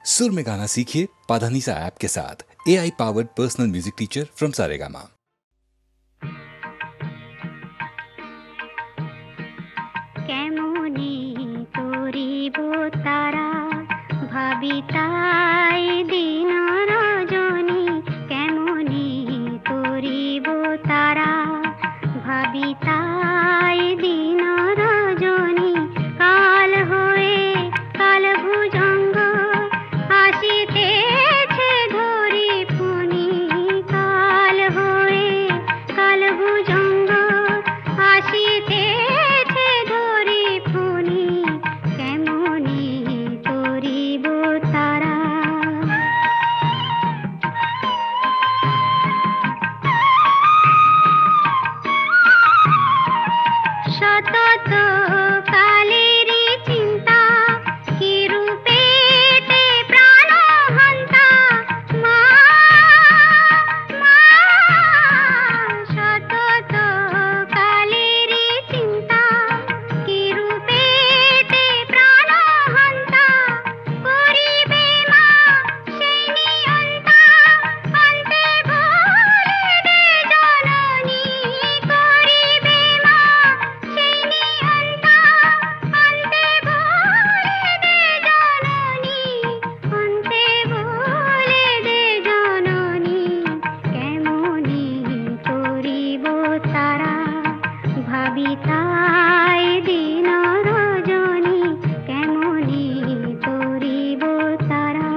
सुर में गाना सीखिए पाधानीसा ऐप के साथ। AI powered personal music teacher from Saregama. কেমনি করিব তারা ভাবি তাই দিন রজনী, কেমনি করিব তারা ভাবি তাই দিন রজনী। কাল হয়ে কাল ভুজঙ্গ আসিতেছে ধরি ফণি, কাল হয়ে কাল ভুজঙ্গ আসিতেছে ধরি ফণি, কেমনি করিব তারা। সতত কালেরই চিন্তা কি রূপেতে প্রাণ হন্তা, মা মা সতত কালেরই চিন্তা কি রূপেতে প্রাণ হন্তা, করিবে মা সেই নিয়ন্তা অন্তে ভুলে দে জননী, করিবে মা সেই নিয়ন্তা অন্তে ভুলে দে জননী, অন্তে ভুলে দে জননী, কেমনি করিব তারা ভাবি তাই দিন রজনী, কেমনি করিব তারা।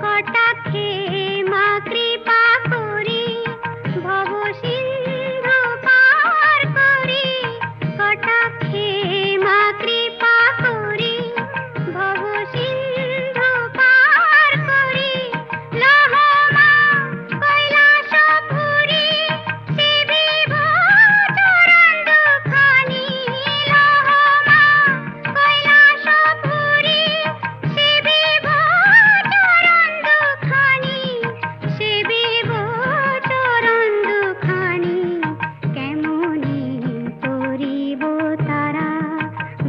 কটাক্ষে মা কৃপা করি ভব সিন্ধু পার করি, কটাক্ষে মা কৃপা করি ভব সিন্ধু পার করি, লহ মা কৈলাস পুরী সেবিব চরণ দুখানি, লহ মা কৈলাস পুরী সেবিব চরণ দুখানি, সেবিব চরণ দুখানি, কেমনি করিব তারা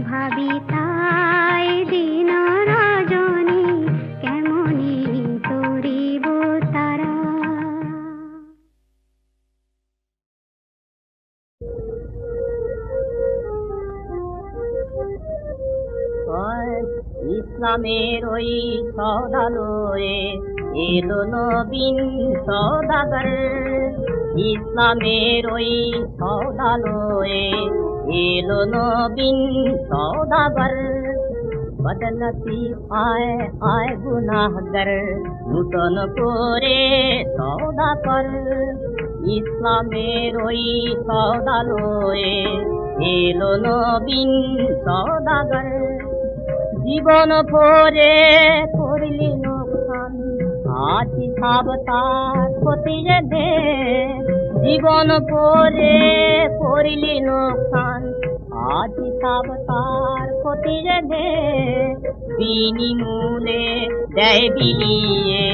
ভাবি তাই দিন রজনী, কেমনি করিব তারা। ইসলামের ওই সদালয়ে এলো নবীন সদাগর, ইসলামের ওই সদালয়ে এলো নবীন সদাগর, বদনসি আয় আয় গুনাহগার নূতন করে সওদা কর, ইসলামের ওই সদালয়ে এলো নবীন সদাগর, জীবন ভরে করলি নোকসান আজ হিসাব তার খতিয়ে দে, জীবন ভরে করলি নোকসান আজ হিসাব তার খতিয়ে দে, বিনিমূলে দেয় বিলিয়ে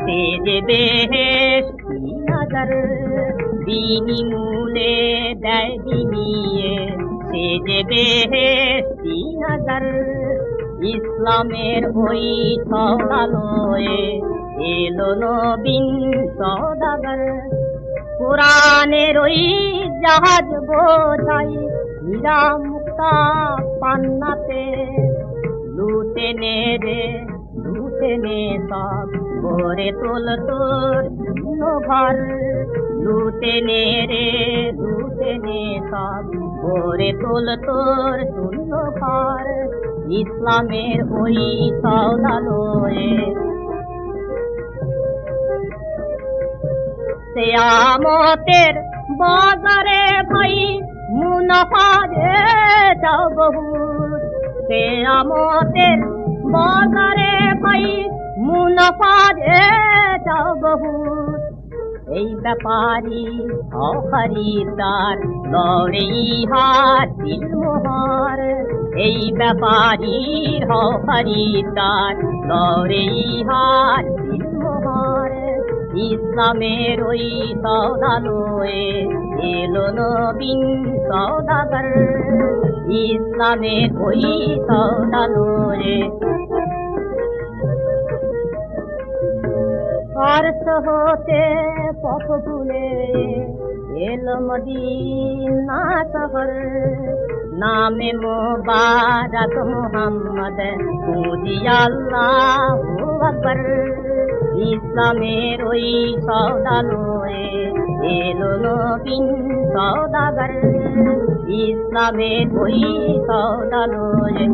সে যে বেহেশতি নগর, বিনিমূলে দেয় বিলিয়ে সে যে বেহেশতি নগর, ইসলামের ওই সদালয়ে এলো নবীন সদাগর, কোরআনের ওই জাহাজ বোঝাই হীরা মুক্তা পান্নাতে, লুটে নে রে লুটে নে সব ভরে তোল তোর শূন্য ঘর, লুটে নে রে লুটে নে সব ভরে তোল তোর শূন্য ঘর, ইসলামের ওই সদালয়ে কিয়ামতের বাজারে ভাই মুনাফা রে যাও বহুত, কিয়ামতের বাজারে ভাই মুনাফা রে যাও বহুত, এই ব্যাপারী খরিদার লড়ে ইহার দিল মোহর, এই ব্যাপারীর খরিদার লড়ে ইহার দিল মোহর, ইসলামের ওই সদালয়ে এলো নবীন সওদাগর ইসলামের ওই সওদালয়ে ফারস হতে পথ ভুলে এলো মদিনা শহর নামে মোবারক মুহাম্মদ পুজি আল্লাহু আকবার ইসলামের ওই সওদালয়ে এলো নবীন সওদাগর ইসলামের ওই সওদালয়ে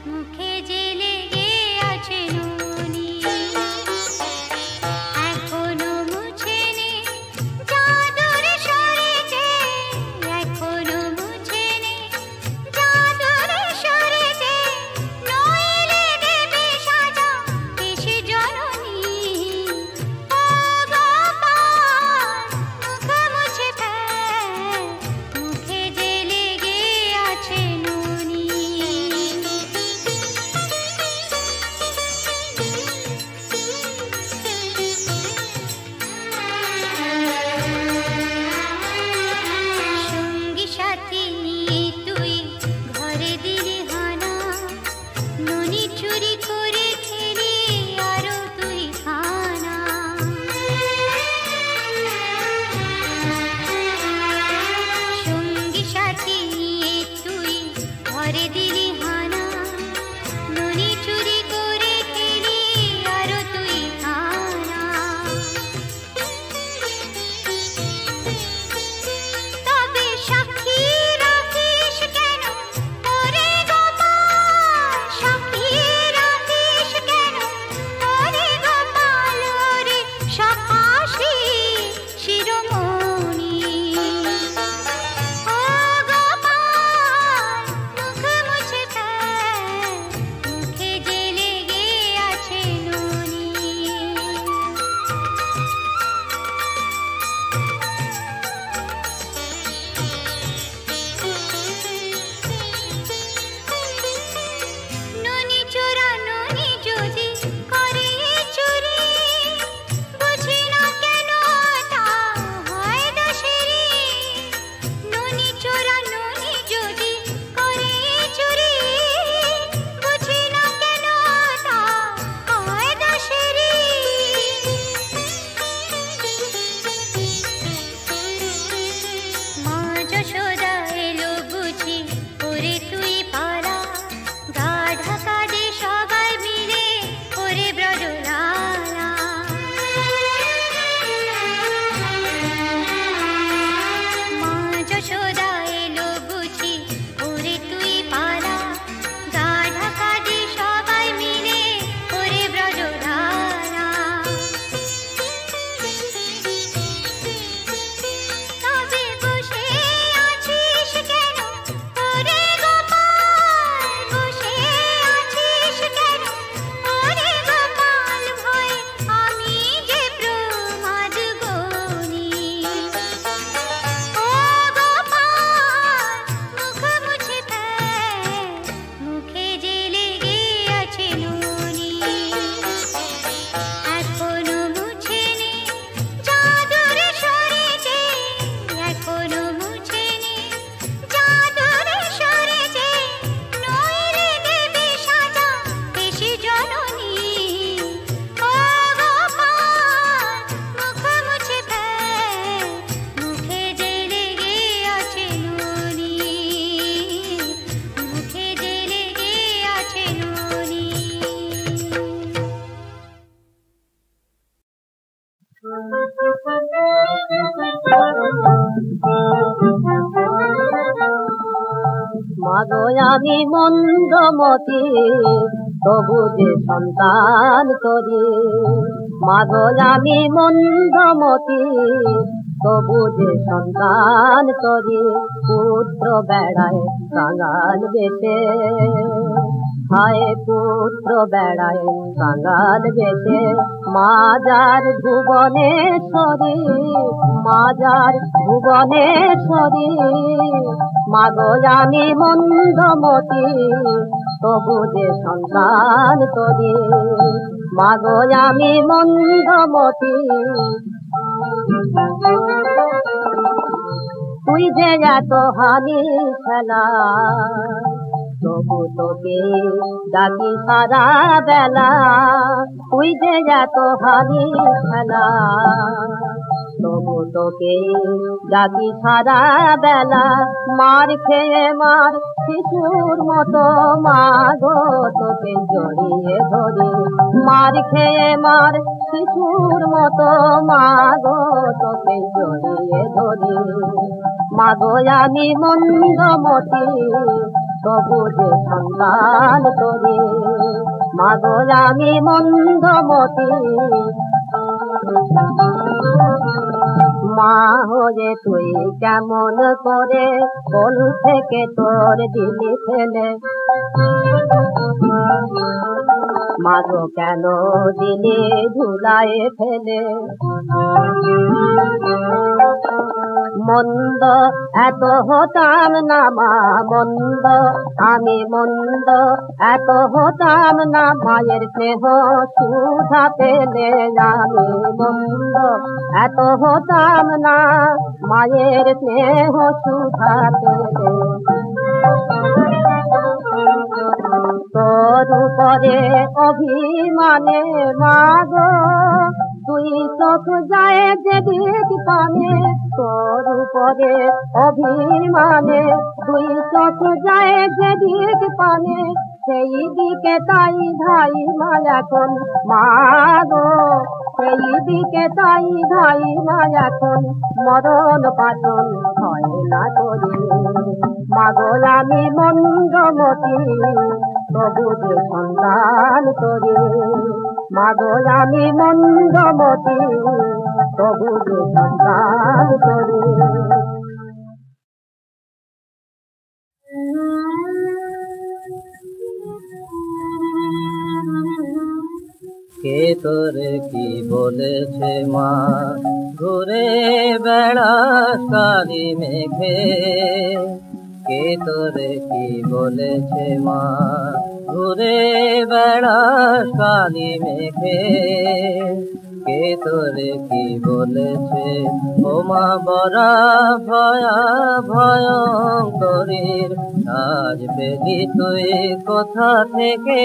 মুখে জেলে গিয়ে আছে নুনি মাগো আমি মন্দমতি তবু যে সন্তান তোরি, মাগো আমি মন্দমতি তবু যে সন্তান তোরি, পুত্র বেড়ায় কাঙাল বেশে, হায় পুত্র বেড়ায় কাঙাল বেশে, মাজার ভুবনেশ্বরী, মাজার ভুবনেশ্বরী, মাগো আমি মন্দমতি তবু যে সন্তান তোরি, মাগো আমি মন্দমতি। তুই যে এত হানি খেলা তবু তোকে ডাকি সারা বেলা, তুই যে এত হানি খেলা তবু তোকে ডাকি সারা বেলা, মার খেয়ে মার শিশুর মতো মাগো তোকে জড়িয়ে ধরি, মার খেয়ে মার শিশুর মতো মাগো তোকে জড়িয়ে ধরি, মাগো আমি মন্দমতি তবু যে সন্তান তোরি, মাগো আমি মন্দমতি। মা হয়ে তুই কেমন করে কোল থেকে তোর দিলি ফেলে, মাগো কেন দিলি ধুলায় ফেলে, মন্দ এত হতাম না মা মন্দ, আমি মন্দ এত হতাম না, মায়ের স্নেহ সুধা পেলে আমি মন্দ এত হতাম না, মায়ের স্নেহ সুধা পেলে, তোর উপরে অভিমানে মাগো তুই চোখ যায় যেদিক পানে, তোর উপরে অভিমানে তুই চোখ যায় যেদিক পানে, সেই দিকে তাই ধাই মা এখন মাগো, সেই দিকে তাই ধাই মা এখন, মরণ পাচন হয় না করি, মাগো আমি মন্দমতি তবু যে সন্তান তোরি, মাগো আমি মন্দমতি তবু যে সন্তান তোরি। কে তোরে কি বলেছে মা ঘুরে বেড়াস কালি মেঘে, কে তোরে কি বলেছে মা ঘুরে বেড়াস কালি মেঘে, কে তোরে কি বলেছে ও মা বরা ভয়া ভয়ঙ্করীর, আজ পেলি তুই কোথা থেকে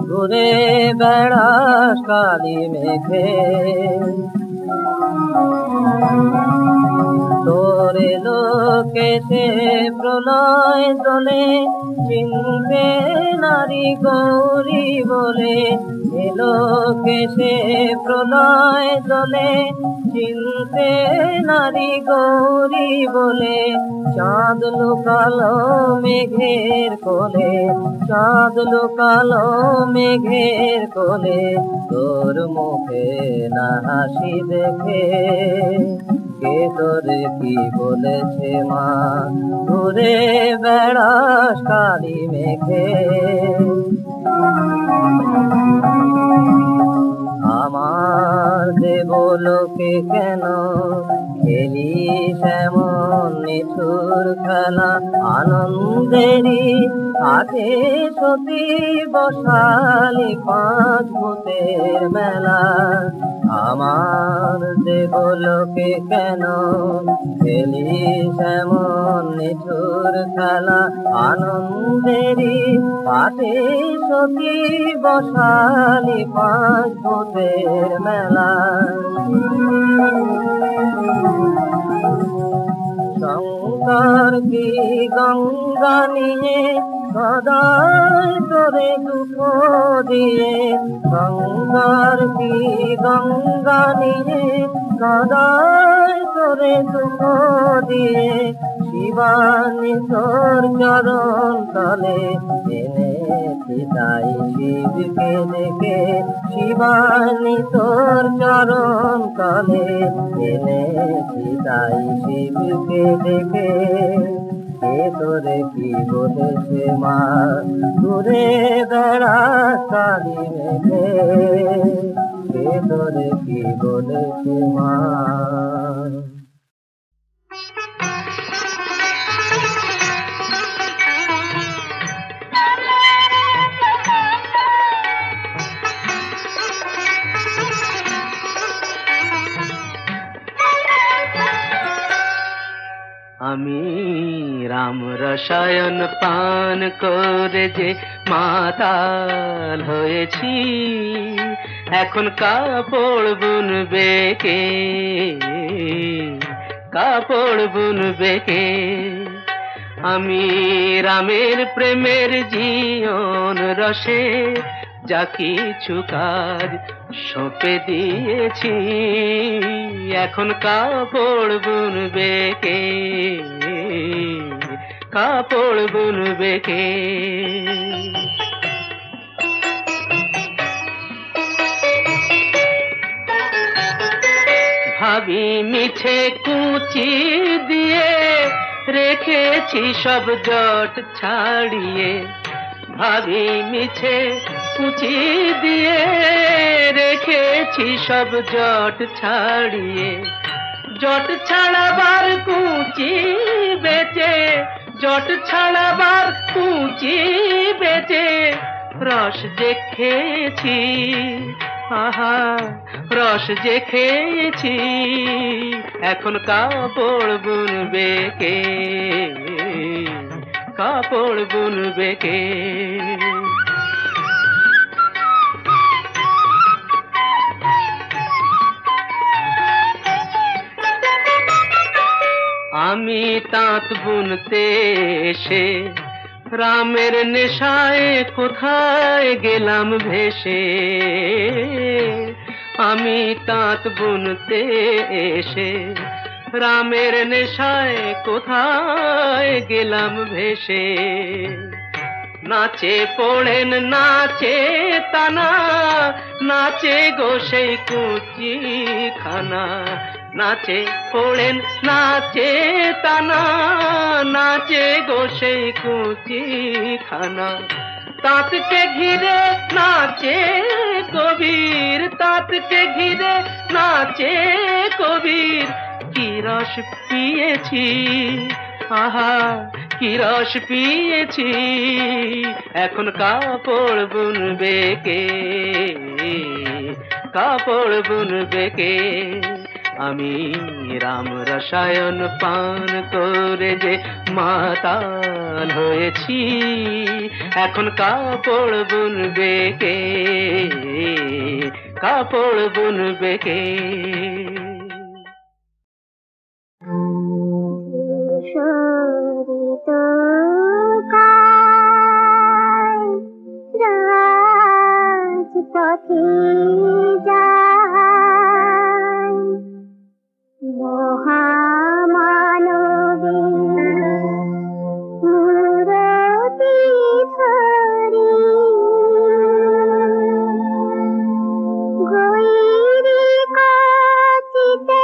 ঘুরে বেড়াস কালি মেঘে, তোরে লোকে সে প্রলয় দোলে চিনতে নারী গৌরী বলে, এলোকে সে প্রলয় দোলে চিনতে নারী গৌরী বলে, চাঁদ লুকালো মেঘের কোলে, চাঁদ লুকালো মেঘের কোলে, তোর মুখে না হাসি দেখে, কে তোরে কি বলেছে মা ঘুরে বেড়াস কালি মেঘে, আমার দেবলোকে কেন খেলিস এমন নিঠুর খেলা, আনন্দেরই হাতে সতী বসালি পাঁচ ভূতের মেলা, আমার দেবলোকে কেন খেলিস এমন নিঠুর খেলা, আনন্দেরই হাতে সতী বসালি পাঁচ ভূতের মেলা, শঙ্কর কি গঙ্গা নিয়ে সদাই তোরে দুঃখ দিয়ে, শঙ্কর কি গঙ্গা নিয়ে সদাই তোরে দুঃখ দিয়ে শিবানী তোর চরণ তলে এনেছি তাই শিবকে দেখে শিবানী তোর চরণ তলে এনেছি তাই শিবকে দেখে কে তোরে কি বলেছে মা দূরে দাঁড়া কালি মেঘে কে তোরে কি বলেছে মা আমি রাম রসায়ন পান করে যে মাতাল হয়েছি এখন কাপড় বুনবে কে কাপড় বুনবে কে আমি রামের প্রেমের জীবন রসে যা কিছু কাজ সঁপে দিয়েছি এখন কাপড় বুনবে কে কাপড় বুনবে কে ভাবি মিছে কুচি দিয়ে রেখেছি সব জট ছাড়িয়ে ভাবি মিছে কুচি দিয়ে রেখেছি সব জট ছাড়িয়ে জট ছাড়াবার কুচি বেচে জট ছাড়াবার কুচি বেচে রস যে খেয়েছি আহা রস যে খেয়েছি এখন কাপড় বুনবে কে কাপড় বুনবে কে আমি তাঁত বুনতে এসে রামের নেশায় কোথায় গেলাম ভেসে আমি তাঁত বুনতে এসে রামের নেশায় কোথায় গেলাম ভেসে নাচে পড়েন নাচে তানা নাচে গো সেই কুচি খানা নাচে পড়েন নাচে তানা নাচে গো সেই কুচি খানা তাঁতকে ঘিরে নাচে কবির তাঁতকে ঘিরে নাচে কবির কি রস পিয়েছি আহা কি রস পিয়েছি এখন কাপড় বুনবে কে কাপড় বুনবে কে আমি রাম রসায়ন পান করে যে মাতাল হয়েছি এখন কাপড় বুনবে কে কাপড় বুনবে কে রাজপথে যায় মহামানবী মূরতি ধরি গৈরী কাচিতে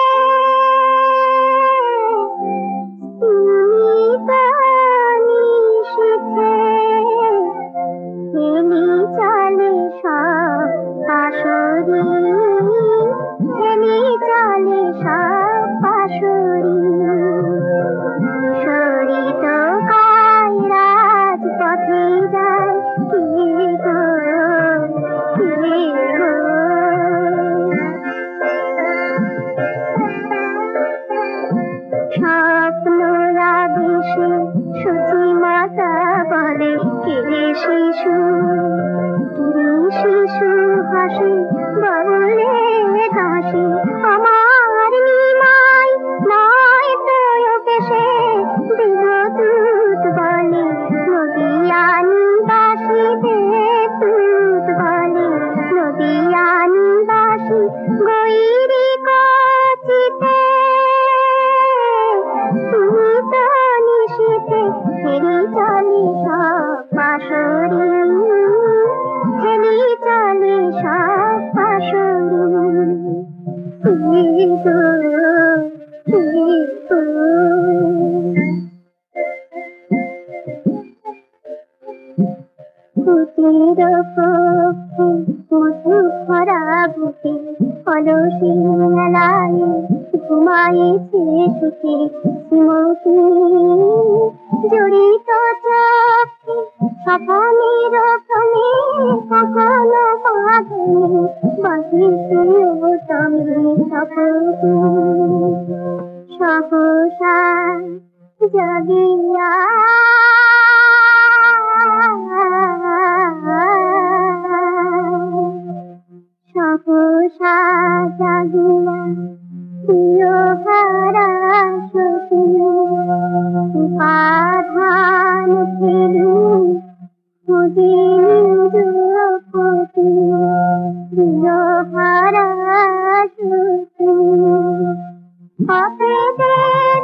গৈরী কাচিতে অলসী মেলায় ঘুমাইছে সুখে স্মৃতি জড়িত চোখে স্বপ্নের ক্রমে কখনো বাঁধে বাঁধিতে তবে সপতি সহসা জাগিয়া সহসা জাগিয়া প্রিয়হারা সতী উপাধান ফেলু খুঁজি নিরপতি প্রিয়হারা সতী পাপে দে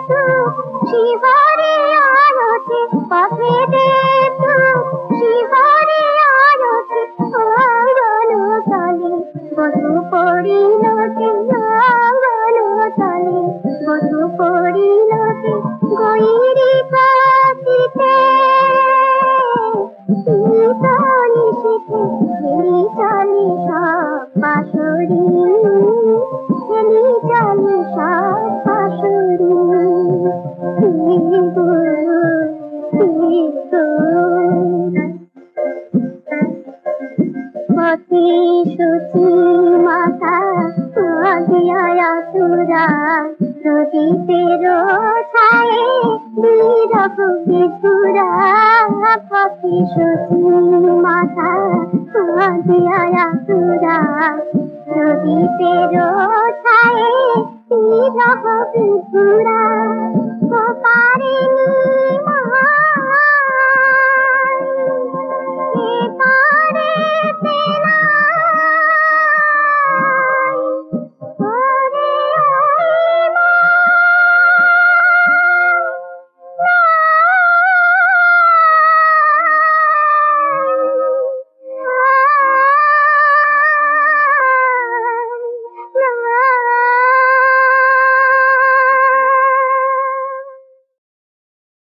তু শিবরে আরতি পাপে দে তু শিবরে আরতি অঙ্গন তলে বধূ পড়িলতে অঙ্গন তলে বধূ পড়িলতে গৈরী কাতিতে নিশিতে খেলি চলে সব পাশরি খেলি চলে সব পাশরি পথে সূচি মাতা দিয়া তুরা প্রদীপের ছায়ে বিরহ বিধুরা পথে সূচি মাতা দিয়া তুরা প্রদীপের ছায়ে বিরহ বিধুরা পারিনি মহান এ পারে তেনা